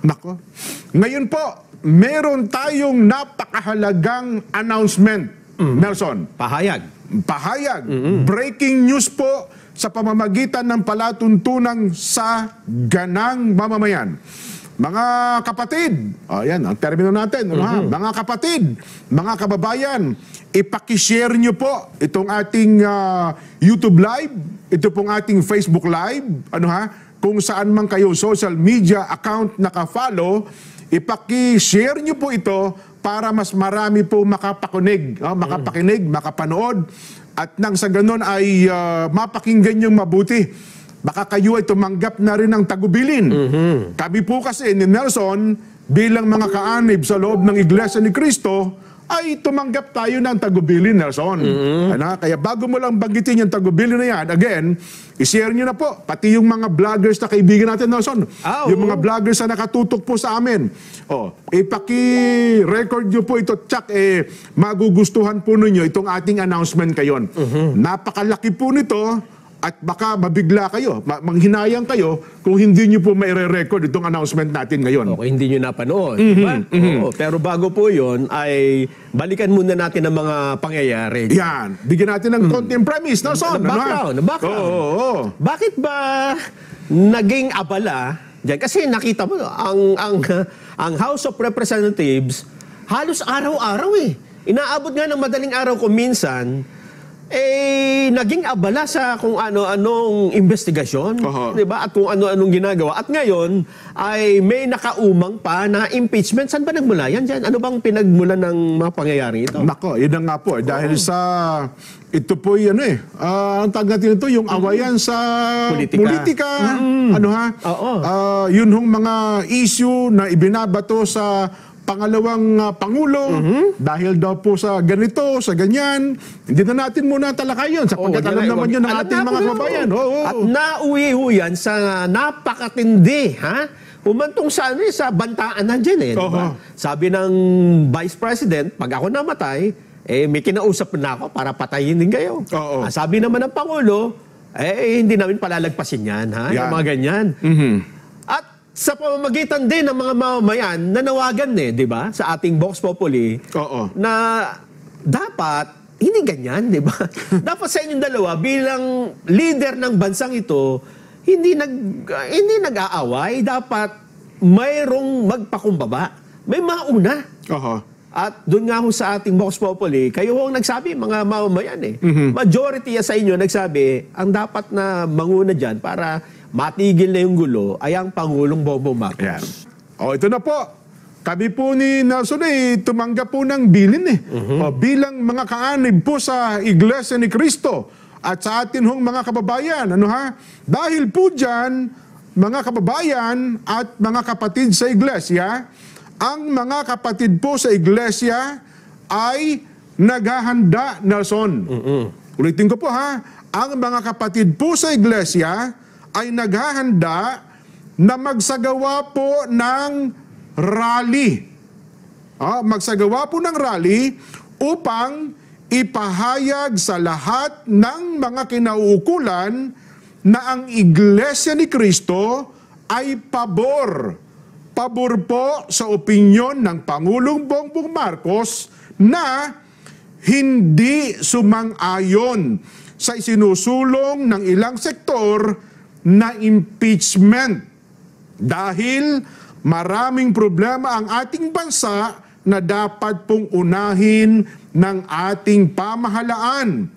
Nako. Ngayon po, meron tayong napakahalagang announcement, Nelson. Pahayag. Pahayag. Breaking news po sa pamamagitan ng palatuntunang sa ganang mamamayan. Mga kapatid, yan ang termino natin, ano, ha? Mga kapatid, mga kababayan, ipakishare nyo po itong ating YouTube Live, ito pong ating Facebook Live, ano ha, kung saan man kayo social media account naka-follow, ipakishare nyo po ito para mas marami po makapakinig, makapanood, at nang sa ganon ay mapakinggan nyo mabuti. Baka kayo ay tumanggap na rin ng tagubilin. Kami po kasi ni Nelson, bilang mga kaanib sa loob ng Iglesia ni Cristo, ay tumanggap tayo ng tagubilin, Nelson. Kaya bago mo lang banggitin yung tagubilin na yan, again, ishare nyo na po. Pati yung mga vloggers na kaibigan natin, Nelson. Yung mga vloggers na nakatutok po sa amin. Ipaki-record nyo po ito, tsak, magugustuhan po ninyo itong ating announcement kayon. Napakalaki po nito. At baka mabigla kayo, manghinayang kayo kung hindi nyo po maire-record itong announcement natin ngayon. Okay, hindi nyo napanood. Diba? Pero bago po yun, ay balikan muna natin ang mga pangyayari. Yan. Bigyan natin ng konting premise. Nelson, background. Bakit ba naging abala dyan? Kasi nakita mo, ang House of Representatives, halos araw-araw inaabot nga ng madaling araw kung minsan, naging abala sa kung ano-anong investigasyon, di ba? At kung ano-anong ginagawa. At ngayon, ay may nakaumang pa na impeachment. Saan ba nagmula yan dyan? Ano bang pinagmula ng mga pangyayari ito? Nako, yun nga po. Dahil sa, ito po yun ang tag natin ito, yung awayan sa politika. Yun hong mga issue na ibinabato sa pangalawang Pangulo, dahil daw po sa ganito, sa ganyan, hindi na natin muna talakayin sapagkat alam naman yun ng ating mga kababayan. At nauwi ho yan sa napakatindi, humantong sa bantaan nandiyan diba? Sabi ng Vice President, pag ako namatay, may kinausap na ako para patayin din kayo. Sabi naman ng Pangulo, hindi namin palalagpasin yan, yung mga ganyan. Sa pamamagitan din ng mga mamamayan, nanawagan di ba? Sa ating Vox Populi, na dapat, hindi ganyan, di ba? Dapat sa inyong dalawa, bilang leader ng bansang ito, hindi nag-aaway, dapat mayroong magpakumbaba. May mauna. At doon nga ho sa ating Vox Populi, kayo ho ang nagsabi, mga mamamayan Majority sa inyo nagsabi, ang dapat na manguna dyan para matigil na yung gulo ay ang Pangulong Bongbong Marcos. Ito na po. Kami po ni Nelson tumanggap po ng bilin bilang mga kaanib po sa Iglesia ni Cristo at sa atin hong mga kababayan. Dahil po dyan, mga kababayan at mga kapatid sa Iglesia, ang mga kapatid po sa Iglesia ay naghahanda, Nelson. Ulitin ko po ang mga kapatid po sa Iglesia ay naghahanda na magsagawa po ng rally. Magsagawa po ng rally upang ipahayag sa lahat ng mga kinauukulan na ang Iglesia ni Cristo ay pabor. Pabor po sa opinyon ng Pangulong Bongbong Marcos na hindi sumang-ayon sa isinusulong ng ilang sektor na impeachment dahil maraming problema ang ating bansa na dapat pong unahin ng ating pamahalaan.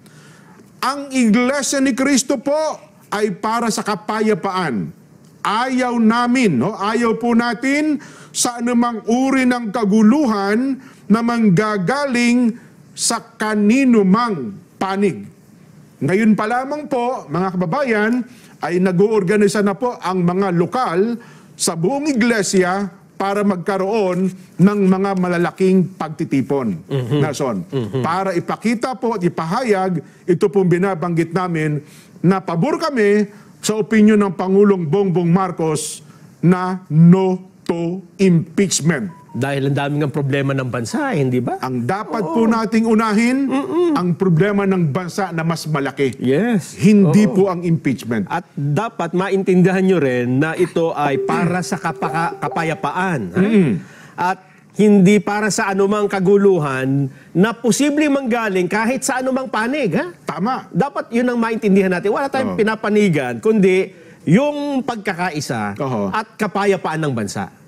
Ang Iglesia ni Cristo po ay para sa kapayapaan. Ayaw namin, ayaw po natin sa anumang uri ng kaguluhan na manggagaling sa kanino mang panig. Ngayon pa lamang po, mga kababayan, ay nag-uorganisa na po ang mga lokal sa buong iglesia para magkaroon ng mga malalaking pagtitipon. Nelson, para ipakita po at ipahayag, ito pong binabanggit namin na pabor kami sa opinyon ng Pangulong Bongbong Marcos na no to impeachment. Dahil ang daming ang problema ng bansa, hindi ba? Ang dapat po nating unahin, ang problema ng bansa na mas malaki. Yes. Hindi po ang impeachment. At dapat maintindihan nyo rin na ito ay para sa kapayapaan. Ha? At hindi para sa anumang kaguluhan na posibleng manggaling kahit sa anumang panig. Ha? Tama. Dapat yun ang maintindihan natin. Wala tayong pinapanigan, kundi yung pagkakaisa Oo. at kapayapaan ng bansa.